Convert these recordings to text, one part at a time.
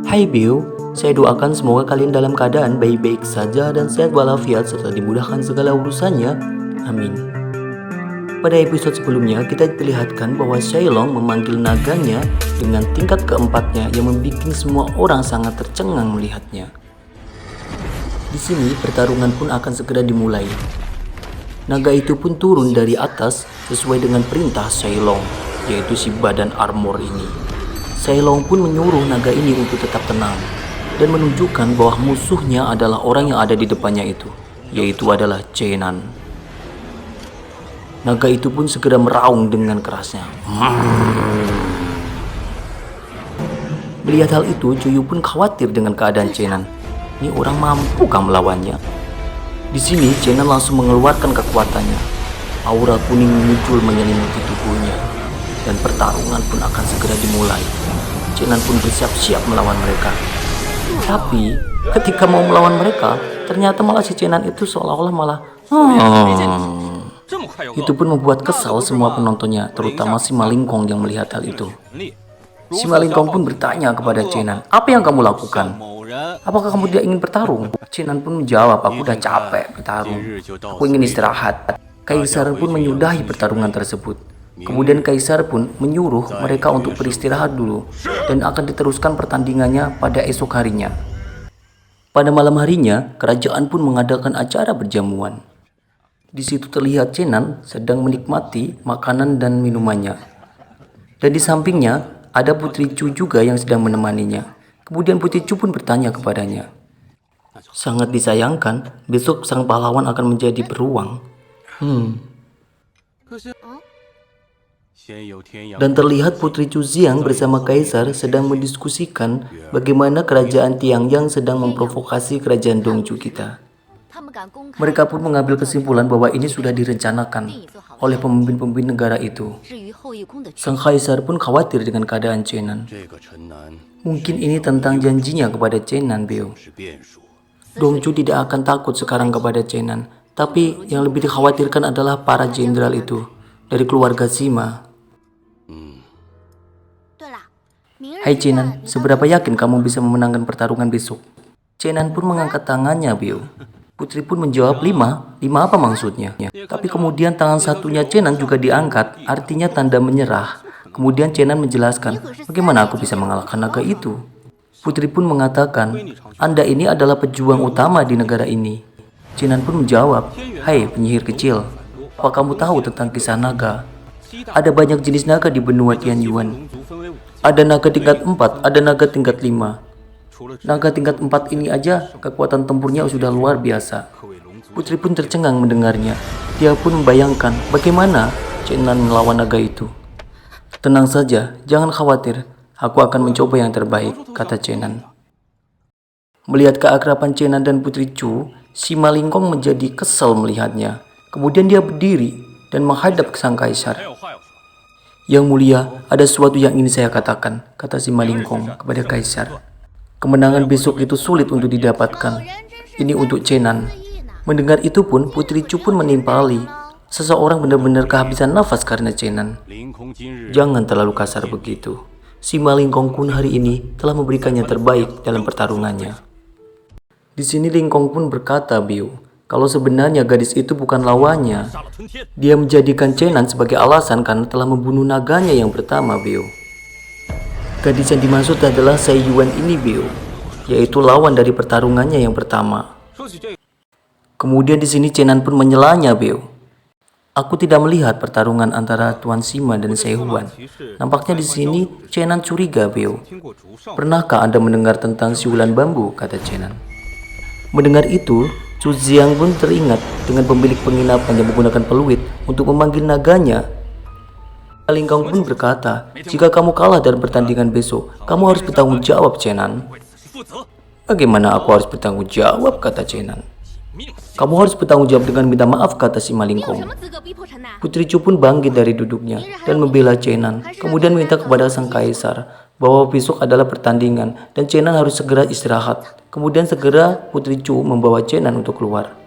Hai Bill, saya doakan semoga kalian dalam keadaan baik-baik saja dan sehat walafiat serta dimudahkan segala urusannya. Amin. Pada episode sebelumnya kita diperlihatkan bahwa Shailong memanggil naganya dengan tingkat keempatnya yang membuat semua orang sangat tercengang melihatnya. Di sini pertarungan pun akan segera dimulai. Naga itu pun turun dari atas sesuai dengan perintah Shailong, yaitu si badan armor ini. Shailong pun menyuruh naga ini untuk tetap tenang dan menunjukkan bahwa musuhnya adalah orang yang ada di depannya itu, yaitu adalah Chenan. Naga itu pun segera meraung dengan kerasnya. Melihat hal itu, Cuyu pun khawatir dengan keadaan Chenan. Ini orang mampukah melawannya? Di sini Chenan langsung mengeluarkan kekuatannya. Aura kuning muncul menyelimuti tubuhnya dan pertarungan pun akan segera dimulai. Chenan pun bersiap-siap melawan mereka. Tapi ketika mau melawan mereka, ternyata malah si Chenan itu seolah-olah malah itu pun membuat kesal semua penontonnya, terutama si Malingkong yang melihat hal itu. Si Malingkong pun bertanya kepada Chenan, "Apa yang kamu lakukan? Apakah kamu tidak ingin bertarung?" Chenan pun menjawab, "Aku udah capek bertarung. Aku ingin istirahat." Kaisar pun menyudahi pertarungan tersebut. Kemudian Kaisar pun menyuruh mereka untuk beristirahat dulu dan akan diteruskan pertandingannya pada esok harinya. Pada malam harinya, kerajaan pun mengadakan acara berjamuan. Di situ terlihat Chenan sedang menikmati makanan dan minumannya. Dan di sampingnya ada Putri Chu juga yang sedang menemaninya. Kemudian Putri Chu pun bertanya kepadanya, "Sangat disayangkan, besok sang pahlawan akan menjadi beruang." Dan terlihat Putri Chu Xiang bersama Kaisar sedang mendiskusikan bagaimana kerajaan Tiangyang sedang memprovokasi kerajaan Dongju kita. Mereka pun mengambil kesimpulan bahwa ini sudah direncanakan oleh pemimpin-pemimpin negara itu. Sang Kaisar pun khawatir dengan keadaan Chenan. Mungkin ini tentang janjinya kepada Chenan, Beo. Dongju tidak akan takut sekarang kepada Chenan, tapi yang lebih dikhawatirkan adalah para jenderal itu dari keluarga Sima. "Hai Chenan, seberapa yakin kamu bisa memenangkan pertarungan besok?" Chenan pun mengangkat tangannya, Beo. Putri pun menjawab, lima apa maksudnya? Tapi kemudian tangan satunya Chenan juga diangkat, artinya tanda menyerah. Kemudian Chenan menjelaskan, "Bagaimana aku bisa mengalahkan naga itu?" Putri pun mengatakan, "Anda ini adalah pejuang utama di negara ini." Chenan pun menjawab, "Hai penyihir kecil, apa kamu tahu tentang kisah naga? Ada banyak jenis naga di benua Tianyuan. Ada naga tingkat 4, ada naga tingkat 5. Naga tingkat 4 ini aja kekuatan tempurnya sudah luar biasa." Putri pun tercengang mendengarnya. Dia pun membayangkan bagaimana Chenan melawan naga itu. "Tenang saja, jangan khawatir. Aku akan mencoba yang terbaik," kata Chenan. Melihat keakraban Chenan dan Putri Chu, si Malingkong menjadi kesal melihatnya. Kemudian dia berdiri dan menghadap ke sang Kaisar. "Yang mulia, ada sesuatu yang ingin saya katakan," kata si Malingkong kepada Kaisar. "Kemenangan besok itu sulit untuk didapatkan. Ini untuk Chenan." Mendengar itu pun Putri Chu pun menimpali. Seseorang benar-benar kehabisan nafas karena Chenan. "Jangan terlalu kasar begitu. Si Malingkong pun hari ini telah memberikan yang terbaik dalam pertarungannya." Di sini Lingkong pun berkata, "Biu, kalau sebenarnya gadis itu bukan lawannya. Dia menjadikan Chenan sebagai alasan karena telah membunuh naganya yang pertama, Biu. Gadis yang dimaksud adalah Sai Yuan ini, Biu, yaitu lawan dari pertarungannya yang pertama." Kemudian di sini Chenan pun menyelanya, Biu. "Aku tidak melihat pertarungan antara Tuan Sima dan Sai Huan. Nampaknya di sini Chenan curiga, Biu. Pernahkah Anda mendengar tentang siulan bambu?" kata Chenan. Mendengar itu, Chu Xiang pun teringat dengan pemilik penginapan yang menggunakan peluit untuk memanggil naganya. Lingkong pun berkata, "Jika kamu kalah dalam pertandingan besok, kamu harus bertanggung jawab, Chenan." "Bagaimana aku harus bertanggung jawab?" kata Chenan. "Kamu harus bertanggung jawab dengan minta maaf," kata si Malingkong. Putri Chu pun bangkit dari duduknya dan membela Chenan. Kemudian minta kepada sang Kaisar bahwa besok adalah pertandingan dan Chenan harus segera istirahat. Kemudian segera Putri Chu membawa Chenan untuk keluar.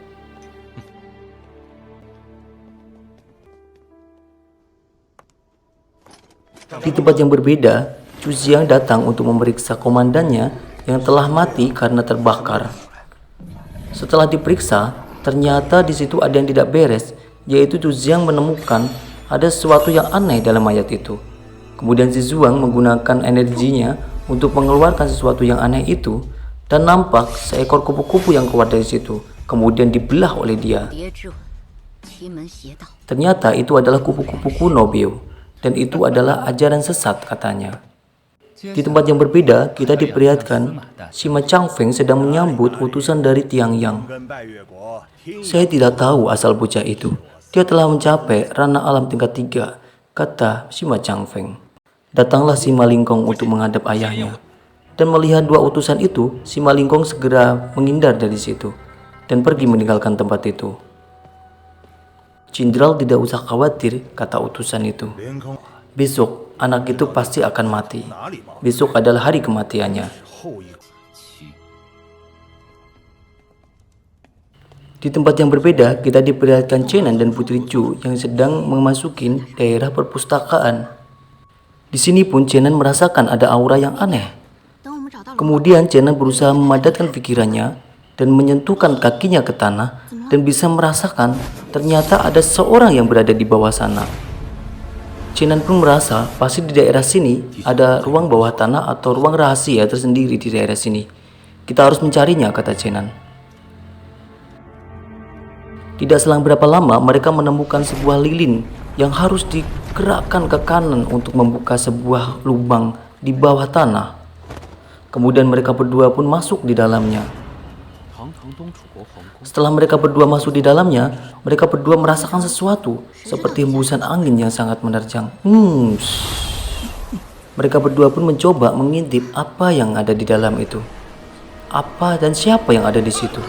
Di tempat yang berbeda, Chu Xiang datang untuk memeriksa komandannya yang telah mati karena terbakar. Setelah diperiksa, ternyata di situ ada yang tidak beres, yaitu Chu Xiang menemukan ada sesuatu yang aneh dalam mayat itu. Kemudian si Zhuang menggunakan energinya untuk mengeluarkan sesuatu yang aneh itu, dan nampak seekor kupu-kupu yang keluar dari situ, kemudian dibelah oleh dia. Ternyata itu adalah kupu-kupu kuno, Biu, dan itu adalah ajaran sesat katanya. Di tempat yang berbeda, kita diperlihatkan Sima Changfeng sedang menyambut utusan dari Tiang Yang. Saya tidak tahu asal bocah itu. Dia telah mencapai ranah alam tingkat 3, kata Sima Changfeng. Datanglah Sima Lingkong untuk menghadap ayahnya. Dan melihat dua utusan itu, Sima Lingkong segera menghindar dari situ dan pergi meninggalkan tempat itu. Jenderal tidak usah khawatir, kata utusan itu. Besok, anak itu pasti akan mati. Besok adalah hari kematiannya. Di tempat yang berbeda, kita diperlihatkan Chenan dan Putri Chu yang sedang memasuki daerah perpustakaan. Di sini pun Chenan merasakan ada aura yang aneh. Kemudian Chenan berusaha memadatkan pikirannya dan menyentuhkan kakinya ke tanah dan bisa merasakan ternyata ada seorang yang berada di bawah sana. Chenan pun merasa pasti di daerah sini ada ruang bawah tanah atau ruang rahasia tersendiri di daerah sini. Kita harus mencarinya, kata Chenan. Tidak selang berapa lama mereka menemukan sebuah lilin yang harus digerakkan ke kanan untuk membuka sebuah lubang di bawah tanah. Kemudian mereka berdua pun masuk di dalamnya. Setelah mereka berdua masuk di dalamnya, mereka berdua merasakan sesuatu seperti hembusan angin yang sangat menerjang. Mereka berdua pun mencoba mengintip apa yang ada di dalam itu. Apa dan siapa yang ada di situ?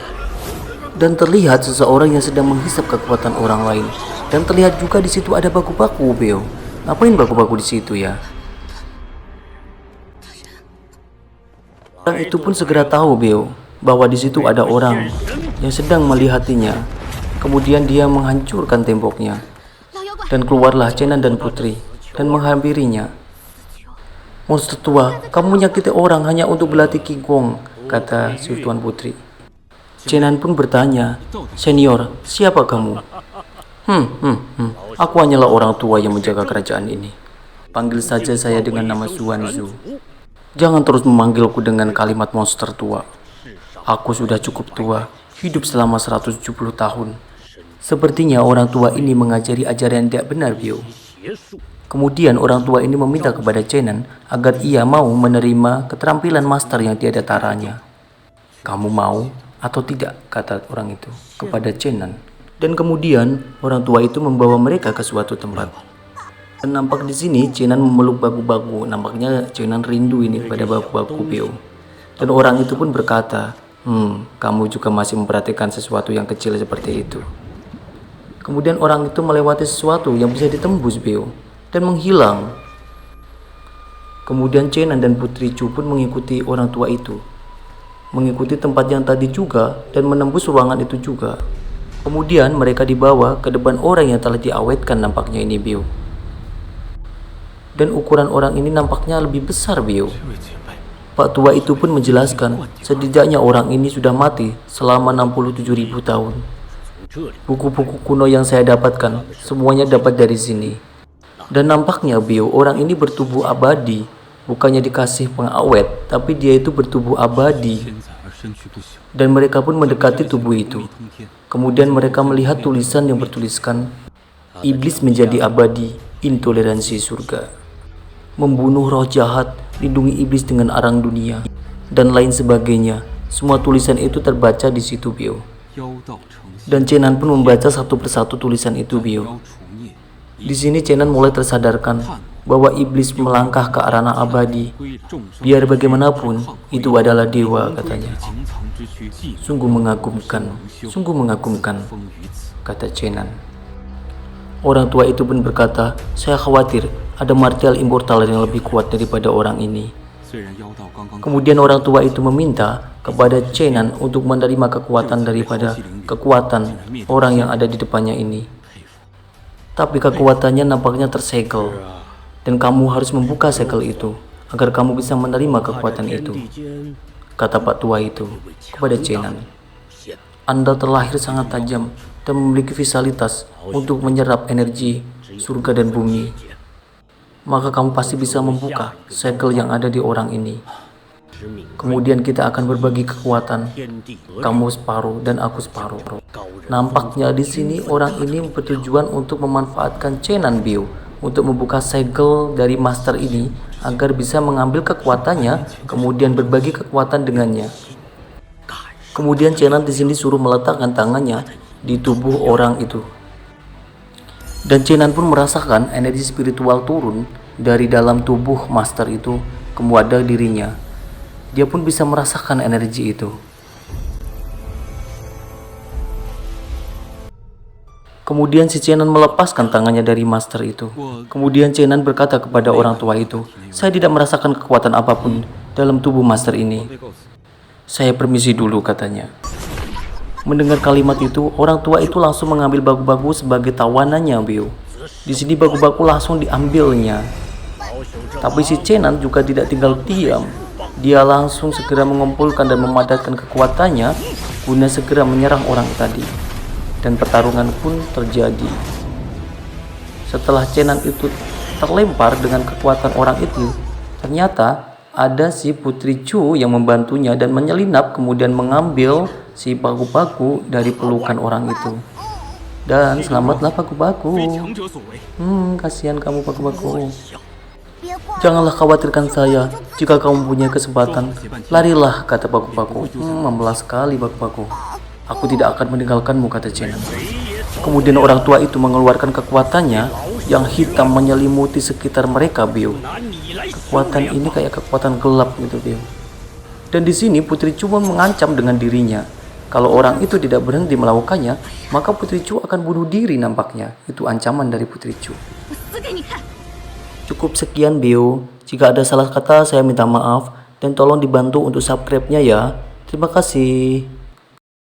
Dan terlihat seseorang yang sedang menghisap kekuatan orang lain. Dan terlihat juga di situ ada baku-baku, Beo. Ngapain baku-baku di situ ya? Orang itu pun segera tahu, Beo, bahwa di situ ada orang yang sedang melihatinya. Kemudian dia menghancurkan temboknya. Dan keluarlah Chenan dan Putri dan menghampirinya. Monster tua, kamu menyakiti orang hanya untuk berlatih Qigong, kata si Tuan Putri. Chenan pun bertanya, senior, siapa kamu? Aku hanyalah orang tua yang menjaga kerajaan ini. Panggil saja saya dengan nama Xuanzu. Jangan terus memanggilku dengan kalimat monster tua. Aku sudah cukup tua, hidup selama 170 tahun. Sepertinya orang tua ini mengajari ajaran yang tidak benar, Bio. Kemudian orang tua ini meminta kepada Chenan agar ia mau menerima keterampilan master yang tiada taranya. Kamu mau atau tidak, kata orang itu kepada Chenan. Dan kemudian orang tua itu membawa mereka ke suatu tempat. Dan nampak di sini Chenan memeluk baku-baku. Nampaknya Chenan rindu ini pada baku-baku, Bio. Dan orang itu pun berkata, kamu juga masih memperhatikan sesuatu yang kecil seperti itu. Kemudian orang itu melewati sesuatu yang bisa ditembus, Bio, dan menghilang. Kemudian Chenan dan Putri Chu pun mengikuti orang tua itu, mengikuti tempat yang tadi juga dan menembus ruangan itu juga. Kemudian mereka dibawa ke depan orang yang telah diawetkan nampaknya ini, Bio. Dan ukuran orang ini nampaknya lebih besar, Bio. Pak tua itu pun menjelaskan, setidaknya orang ini sudah mati selama 67.000 tahun. Buku-buku kuno yang saya dapatkan, semuanya dapat dari sini. Dan nampaknya, Bio, orang ini bertubuh abadi. Bukannya dikasih pengawet, tapi dia itu bertubuh abadi. Dan mereka pun mendekati tubuh itu. Kemudian mereka melihat tulisan yang bertuliskan, iblis menjadi abadi, intoleransi surga. Membunuh roh jahat, lindungi iblis dengan arang dunia, dan lain sebagainya. Semua tulisan itu terbaca di situ, Bio. Dan Chenan pun membaca satu persatu tulisan itu, Bio. Di sini Chenan mulai tersadarkan bahwa iblis melangkah ke arana abadi. Biar bagaimanapun, itu adalah dewa, katanya. Sungguh mengagumkan, kata Chenan. Orang tua itu pun berkata, saya khawatir ada martial immortal yang lebih kuat daripada orang ini. Kemudian orang tua itu meminta kepada Chenan untuk menerima kekuatan daripada kekuatan orang yang ada di depannya ini. Tapi kekuatannya nampaknya tersegel, dan kamu harus membuka segel itu. agar kamu bisa menerima kekuatan itu, kata Pak Tua itu kepada Chenan. Anda terlahir sangat tajam dan memiliki vitalitas untuk menyerap energi surga dan bumi. Maka kamu pasti bisa membuka segel yang ada di orang ini. Kemudian kita akan berbagi kekuatan. Kamu separuh dan aku separuh. Nampaknya di sini orang ini bertujuan untuk memanfaatkan Chenan Biu untuk membuka segel dari master ini agar bisa mengambil kekuatannya, kemudian berbagi kekuatan dengannya. Kemudian Chenan di sini suruh meletakkan tangannya di tubuh orang itu. Dan Chenan pun merasakan energi spiritual turun dari dalam tubuh master itu ke wadah dirinya. Dia pun bisa merasakan energi itu. Kemudian si Chenan melepaskan tangannya dari master itu. Kemudian Chenan berkata kepada orang tua itu, "Saya tidak merasakan kekuatan apapun dalam tubuh master ini. Saya permisi dulu," katanya. Mendengar kalimat itu, orang tua itu langsung mengambil baku-baku sebagai tawanannya, Biu. Di sini baku-baku langsung diambilnya. Tapi si Chenan juga tidak tinggal diam. Dia langsung segera mengumpulkan dan memadatkan kekuatannya guna segera menyerang orang tadi. Dan pertarungan pun terjadi. Setelah Chenan itu terlempar dengan kekuatan orang itu, ternyata ada si Putri Chu yang membantunya dan menyelinap kemudian mengambil si Paku-Paku dari pelukan orang itu. Dan selamatlah Paku-Paku. Kasihan kamu Paku-Paku. Janganlah khawatirkan saya. Jika kamu punya kesempatan, larilah, kata Paku-Paku. Memelas sekali Paku-Paku. Aku tidak akan meninggalkanmu, kata Chenan. Kemudian orang tua itu mengeluarkan kekuatannya yang hitam menyelimuti sekitar mereka, Biu. Kekuatan ini kayak kekuatan gelap gitu, Biu. Dan di sini Putri Chu mengancam dengan dirinya. Kalau orang itu tidak berhenti melakukannya, maka Putri Chu akan bunuh diri nampaknya. Itu ancaman dari Putri Chu. Cukup sekian, Biu. Jika ada salah kata, saya minta maaf. Dan tolong dibantu untuk subscribe-nya ya. Terima kasih.